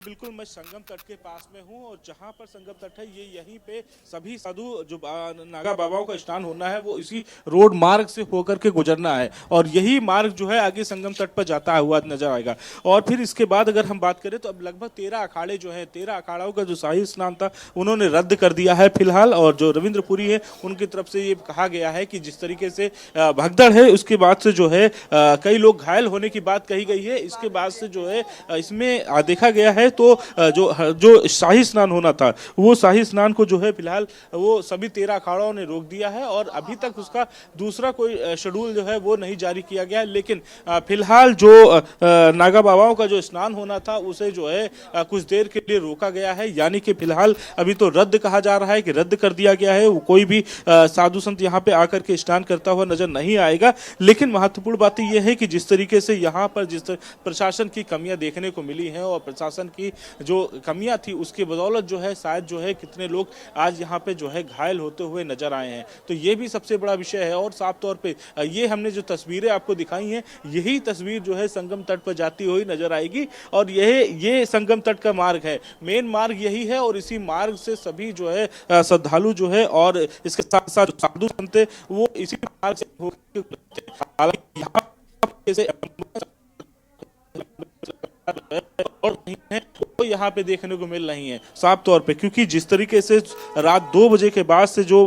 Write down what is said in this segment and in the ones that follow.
बिल्कुल, मैं संगम तट के पास में हूँ और जहाँ पर संगम तट है ये यहीं पे सभी साधु जो नागा बाबाओं का स्नान होना है वो इसी रोड मार्ग से होकर के गुजरना है और यही मार्ग जो है आगे संगम तट पर जाता हुआ नजर आएगा। और फिर इसके बाद अगर हम बात करें तो अब लगभग 13 अखाड़े जो है 13 अखाड़ों का जो शाही स्नान था उन्होंने रद्द कर दिया है फिलहाल। और जो रविंद्रपुरी है उनकी तरफ से ये कहा गया है कि जिस तरीके से भगदड़ है उसके बाद से जो है कई लोग घायल होने की बात कही गई है। इसके बाद से जो है इसमें देखा गया है तो जो जो शाही स्नान होना था वो शाही स्नान को जो है फिलहाल वो सभी 13 अखाड़ों ने रोक दिया है और अभी तक उसका दूसरा कोई शेड्यूल जो है वो नहीं जारी किया गया है। लेकिन फिलहाल जो नागा बाबाओं का जो स्नान होना था उसे जो है कुछ देर के लिए रोका गया है, यानी कि फिलहाल अभी तो रद्द कहा जा रहा है कि रद्द कर दिया गया है। वो कोई भी साधु संत यहाँ पे आकर के स्नान करता हुआ नजर नहीं आएगा। लेकिन महत्वपूर्ण बात यह है कि जिस तरीके से यहाँ पर जिस प्रशासन की कमियां देखने को मिली हैं और प्रशासन की जो कमियां थी उसके बदौलत जो है शायद जो है कितने लोग आज यहाँ पे जो है घायल होते हुए नजर आए हैं, तो ये भी सबसे बड़ा विषय है। और साफ तौर पे ये हमने जो तस्वीरें आपको दिखाई हैं यही तस्वीर जो है संगम तट पर जाती हुई नजर आएगी और ये संगम तट का मार्ग है, मेन मार्ग यही है और इसी मार्ग से सभी जो है श्रद्धालु जो है और इसके साथ साथ साधु संत वो इसी मार्ग से होकर हालांकि यहाँ और नहीं है तो यहाँ पे देखने को मिल रही है साफ तौर पे, क्योंकि जिस तरीके से रात 2 बजे के बाद से जो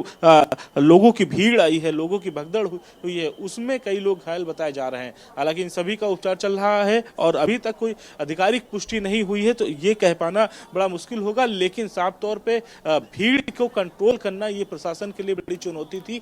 लोगों की भीड़ आई है, लोगों की भगदड़ हुई है, उसमें कई लोग घायल बताए जा रहे हैं। हालांकि इन सभी का उपचार चल रहा है और अभी तक कोई आधिकारिक पुष्टि नहीं हुई है तो ये कह पाना बड़ा मुश्किल होगा। लेकिन साफ तौर पे भीड़ को कंट्रोल करना ये प्रशासन के लिए बड़ी चुनौती थी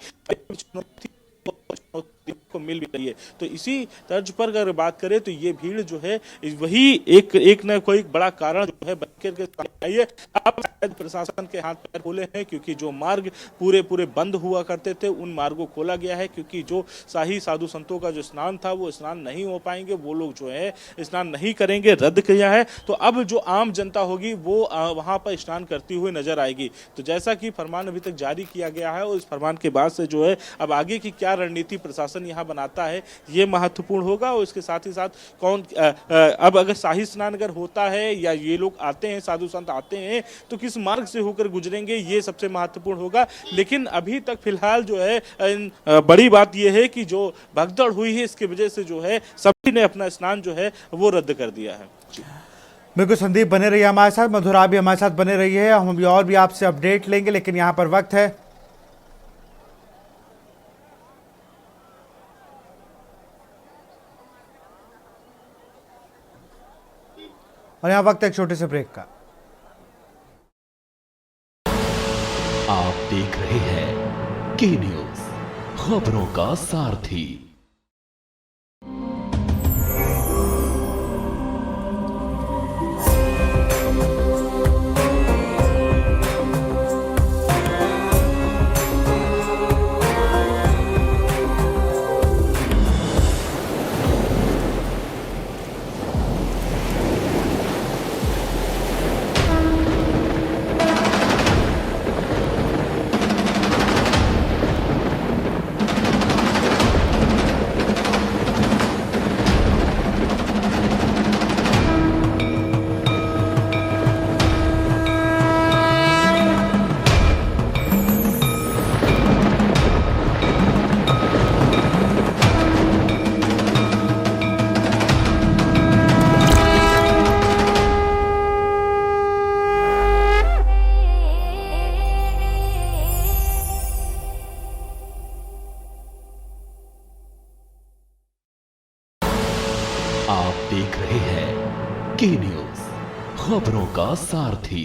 को मिल भी रही है। तो इसी तर्ज पर अगर बात करें तो ये भीड़ जो है वही एक न कोई बड़ा कारण जो है बनकर के सामने आई है। अब शायद प्रशासन के हाथ पैर खोले हैं क्योंकि जो मार्ग पूरे बंद हुआ करते थे उन मार्गों को खोला गया है, क्योंकि जो शाही साधु संतों का जो स्नान था वो स्नान नहीं हो पाएंगे, वो लोग जो है स्नान नहीं करेंगे, रद्द किया है। तो अब जो आम जनता होगी वो वहां पर स्नान करती हुई नजर आएगी। तो जैसा कि फरमान अभी तक जारी किया गया है और इस फरमान के बाद से जो है अब आगे की क्या रणनीति प्रशासन यहाँ बनाता है ये महत्वपूर्ण होगा। और इसके साथ ही साथ कौन अब अगर शाही स्नान अगर होता है या ये लोग आते हैं, साधु संत आते हैं, तो किस मार्ग से होकर गुजरेंगे ये सबसे महत्वपूर्ण होगा। लेकिन अभी तक फिलहाल जो है बड़ी बात यह है कि जो भगदड़ हुई है इसकी वजह से जो है सभी ने अपना स्नान जो है वो रद्द कर दिया है। बिल्कुल संदीप, बने रहिए हमारे साथ, मधुरा भी हमारे साथ बने रही है, हम अभी और भी आपसे अपडेट लेंगे, लेकिन यहाँ पर वक्त है और यहाँ वक्त है एक छोटे से ब्रेक का। आप देख रहे हैं के न्यूज, खबरों का सारथी। आप देख रहे हैं के न्यूज, खबरों का सारथी।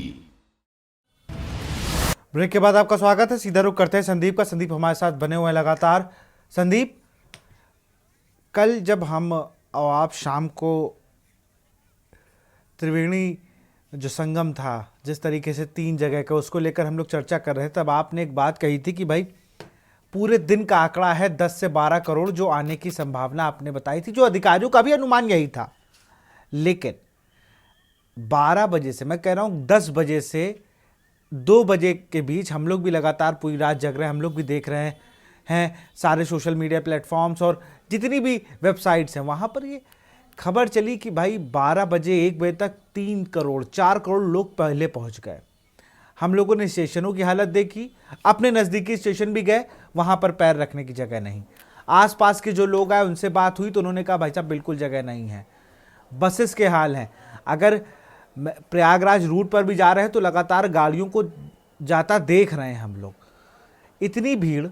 ब्रेक के बाद आपका स्वागत है। सीधा रुख करते हैं संदीप का। संदीप हमारे साथ बने हुए हैं लगातार। संदीप, कल जब हम और आप शाम को त्रिवेणी जो संगम था जिस तरीके से 3 जगह का उसको लेकर हम लोग चर्चा कर रहे थे, तब आपने एक बात कही थी कि भाई पूरे दिन का आंकड़ा है 10 से 12 करोड़ जो आने की संभावना आपने बताई थी, जो अधिकारियों का भी अनुमान यही था। लेकिन 12 बजे से, मैं कह रहा हूं 10 बजे से 2 बजे के बीच हम लोग भी लगातार पूरी रात जग रहे हैं, हम लोग भी देख रहे हैं सारे सोशल मीडिया प्लेटफॉर्म्स और जितनी भी वेबसाइट्स हैं वहाँ पर ये खबर चली कि भाई 12 बजे 1 बजे तक 3 करोड़ 4 करोड़ लोग पहले पहुंच गए। हम लोगों ने स्टेशनों की हालत देखी, अपने नज़दीकी स्टेशन भी गए, वहां पर पैर रखने की जगह नहीं। आसपास के जो लोग आए उनसे बात हुई तो उन्होंने कहा भाई साहब बिल्कुल जगह नहीं है। बसेस के हाल हैं, अगर प्रयागराज रूट पर भी जा रहे हैं तो लगातार गाड़ियों को जाता देख रहे हैं हम लोग। इतनी भीड़,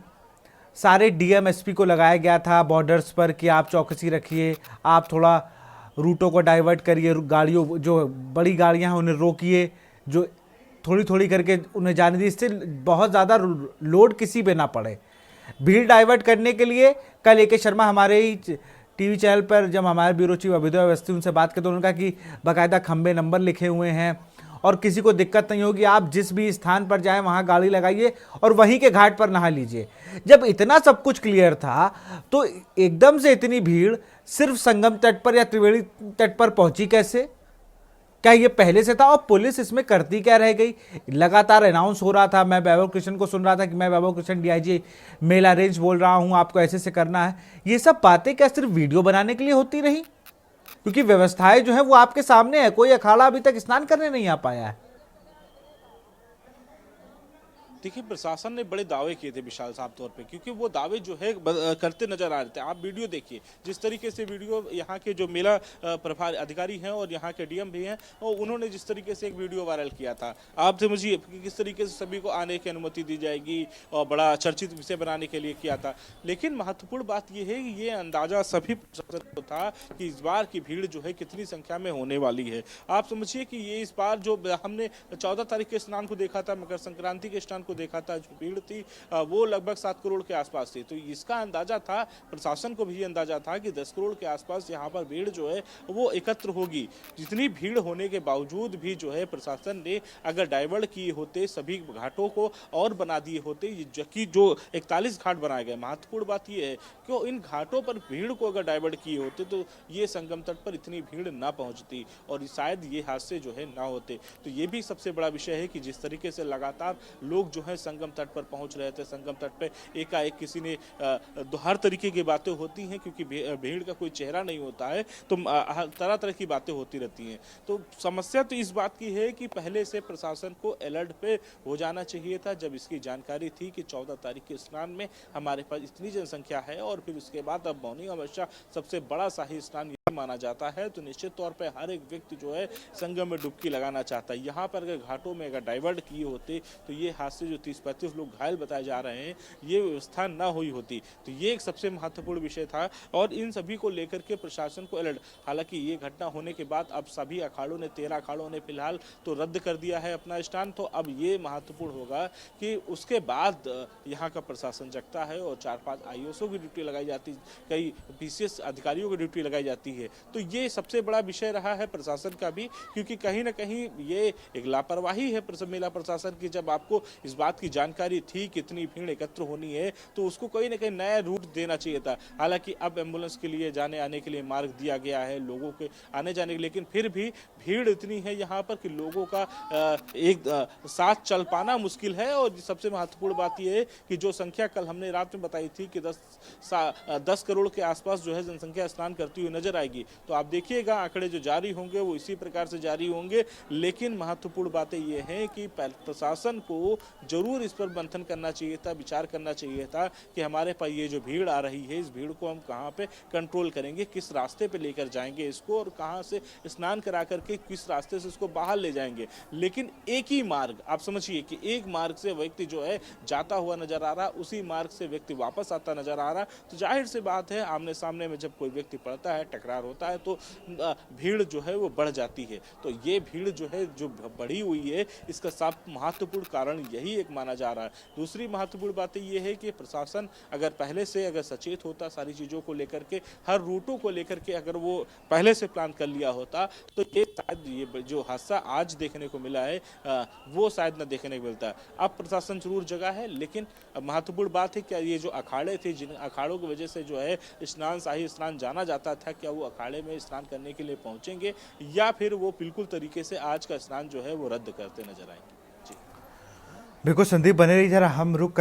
सारे डीएम एसपी को लगाया गया था बॉर्डर्स पर कि आप चौकसी रखिए, आप थोड़ा रूटों को डाइवर्ट करिए, गाड़ियों जो बड़ी गाड़ियां हैं उन्हें रोकिए, जो थोड़ी थोड़ी करके उन्हें जाने दी, इससे बहुत ज़्यादा लोड किसी पे ना पड़े। भीड़ डाइवर्ट करने के लिए कल ए के शर्मा हमारे ही टीवी चैनल पर, जब हमारे ब्यूरो चीफ अभिदय अवस्थी उनसे बात करते उन्होंने कहा कि बाकायदा खंबे नंबर लिखे हुए हैं और किसी को दिक्कत नहीं होगी, आप जिस भी स्थान पर जाएं वहां गाड़ी लगाइए और वहीं के घाट पर नहा लीजिए। जब इतना सब कुछ क्लियर था तो एकदम से इतनी भीड़ सिर्फ संगम तट पर या त्रिवेणी तट पर पहुंची कैसे? क्या ये पहले से था? और पुलिस इसमें करती क्या रह गई? लगातार अनाउंस हो रहा था, मैं वैभव कृष्ण को सुन रहा था कि मैं वैभव कृष्ण डीआईजी मेला रेंज बोल रहा हूं, आपको ऐसे से करना है। ये सब बातें क्या सिर्फ वीडियो बनाने के लिए होती रही? क्योंकि व्यवस्थाएं जो है वो आपके सामने है, कोई अखाड़ा अभी तक स्नान करने नहीं आ पाया है। देखिए, प्रशासन ने बड़े दावे किए थे विशाल साफ तौर पे, क्योंकि वो दावे जो है करते नजर आ रहे थे। आप वीडियो देखिए, जिस तरीके से वीडियो यहाँ के जो मेला प्रभारी अधिकारी हैं और यहाँ के डीएम भी हैं, और उन्होंने जिस तरीके से एक वीडियो वायरल किया था, आप समझिए कि किस तरीके से सभी को आने की अनुमति दी जाएगी और बड़ा चर्चित विषय बनाने के लिए किया था। लेकिन महत्वपूर्ण बात यह है कि ये अंदाजा सभी प्रशासन को था कि इस बार की भीड़ जो है कितनी संख्या में होने वाली है। आप समझिए कि ये इस बार जो हमने 14 तारीख के स्नान को देखा था, मकर संक्रांति के स्नान को देखा था, जो भीड़ थी वो लगभग 7 करोड़ के आसपास थी। तो इसका अंदाजा था, प्रशासन को भी अंदाजा था कि 10 करोड़ के आसपास यहाँ पर भीड़ जो है वो एकत्र होगी। जितनी भीड़ होने के बावजूद भी जो है प्रशासन ने अगर डाइवर्ट किए होते, सभी घाटों को और बना दिए होते, जबकि जो 41 घाट बनाए गए, महत्वपूर्ण बात यह है कि इन घाटों पर भीड़ को अगर डाइवर्ट किए होते तो ये संगम तट पर इतनी भीड़ ना पहुंचती और शायद ये हादसे जो है ना होते। तो ये भी सबसे बड़ा विषय है कि जिस तरीके से लगातार लोग जो है संगम तट पर पहुंच रहे थे, संगम तट पे एकाएक किसी ने हर तरीके की बातें होती हैं, क्योंकि भीड़ का कोई चेहरा नहीं होता है, तो तरह तरह की बातें होती रहती हैं। तो समस्या तो इस बात की है कि पहले से प्रशासन को अलर्ट पे हो जाना चाहिए था, जब इसकी जानकारी थी कि 14 तारीख के स्नान में हमारे पास इतनी जनसंख्या है और फिर उसके बाद अब मौनी अमावस्या सबसे बड़ा शाही स्नान माना जाता है, तो निश्चित तौर पे हर एक व्यक्ति जो है संगम में डुबकी लगाना चाहता है। यहाँ पर अगर घाटों में अगर डाइवर्ट किए होते तो ये हादसे जो 30-35 लोग घायल बताए जा रहे हैं, ये व्यवस्था ना हुई होती। तो ये एक सबसे महत्वपूर्ण विषय था और इन सभी को लेकर के प्रशासन को अलर्ट। हालांकि ये घटना होने के बाद अब सभी अखाड़ों ने 13 अखाड़ों ने फिलहाल तो रद्द कर दिया है अपना स्नान। तो अब ये महत्वपूर्ण होगा कि उसके बाद यहाँ का प्रशासन जगता है और 4-5 आईएएसओ की ड्यूटी लगाई जाती, कई पीसीएस अधिकारियों की ड्यूटी लगाई जाती है। तो ये सबसे बड़ा विषय रहा है प्रशासन का भी, क्योंकि कहीं ना कहीं ये एक लापरवाही है मेला प्रशासन की। जब आपको इस बात की जानकारी थी कि इतनी भीड़ एकत्र होनी है तो उसको कहीं ना कहीं नया रूट देना चाहिए था। हालांकि अब एम्बुलेंस के लिए जाने आने के लिए मार्ग दिया गया है, लोगों के आने जाने के, लेकिन फिर भी भीड़ इतनी है यहाँ पर कि लोगों का एक साथ चल पाना मुश्किल है। और सबसे महत्वपूर्ण बात यह है कि जो संख्या कल हमने रात में बताई थी कि 10 करोड़ के आसपास जो है जनसंख्या स्नान करती हुई नजर आएगी, तो आप देखिएगा आंकड़े जो जारी होंगे वो इसी प्रकार से जारी होंगे। लेकिन महत्वपूर्ण बातें ये हैं कि प्रशासन को जरूर इस पर मंथन करना चाहिए था, विचार करना चाहिए था कि हमारे पास ये जो भीड़ आ रही है, इस भीड़ को हम कहाँ पे कंट्रोल करेंगे, किस रास्ते पे लेकर जाएंगे इसको, और कहाँ से स्नान करा करके किस रास्ते से इसको बाहर ले जाएंगे। लेकिन एक ही मार्ग, आप समझिए कि एक मार्ग से व्यक्ति जो है जाता हुआ नजर आ रहा, उसी मार्ग से व्यक्ति वापस आता नजर आ रहा। तो जाहिर सी बात है, आमने सामने में जब कोई व्यक्ति पड़ता है, टकरार होता है, तो भीड़ जो है वो बढ़ जाती है। तो ये भीड़ जो है जो बढ़ी हुई है, इसका सब महत्वपूर्ण कारण यही एक माना जा रहा है। दूसरी महत्वपूर्ण बात ये है कि प्रशासन अगर पहले से अगर सचेत होता सारी चीज़ों को लेकर के, हर रूटों को लेकर के अगर वो पहले से प्लान कर लिया होता, तो ये शायद ये जो हादसा आज देखने को मिला है वो शायद न देखने को मिलता। अब प्रशासन जरूर जगह है, लेकिन महत्वपूर्ण बात है क्या ये जो अखाड़े थे, जिन अखाड़ों की वजह से जो है स्नान शाही स्नान जाना जाता था, क्या वो अखाड़े में स्नान करने के लिए पहुंचेंगे या फिर वो बिल्कुल तरीके से आज का स्नान जो है वो रद्द करते नजर आएंगे। जी बिल्कुल संदीप, बने रही, जरा हम रुक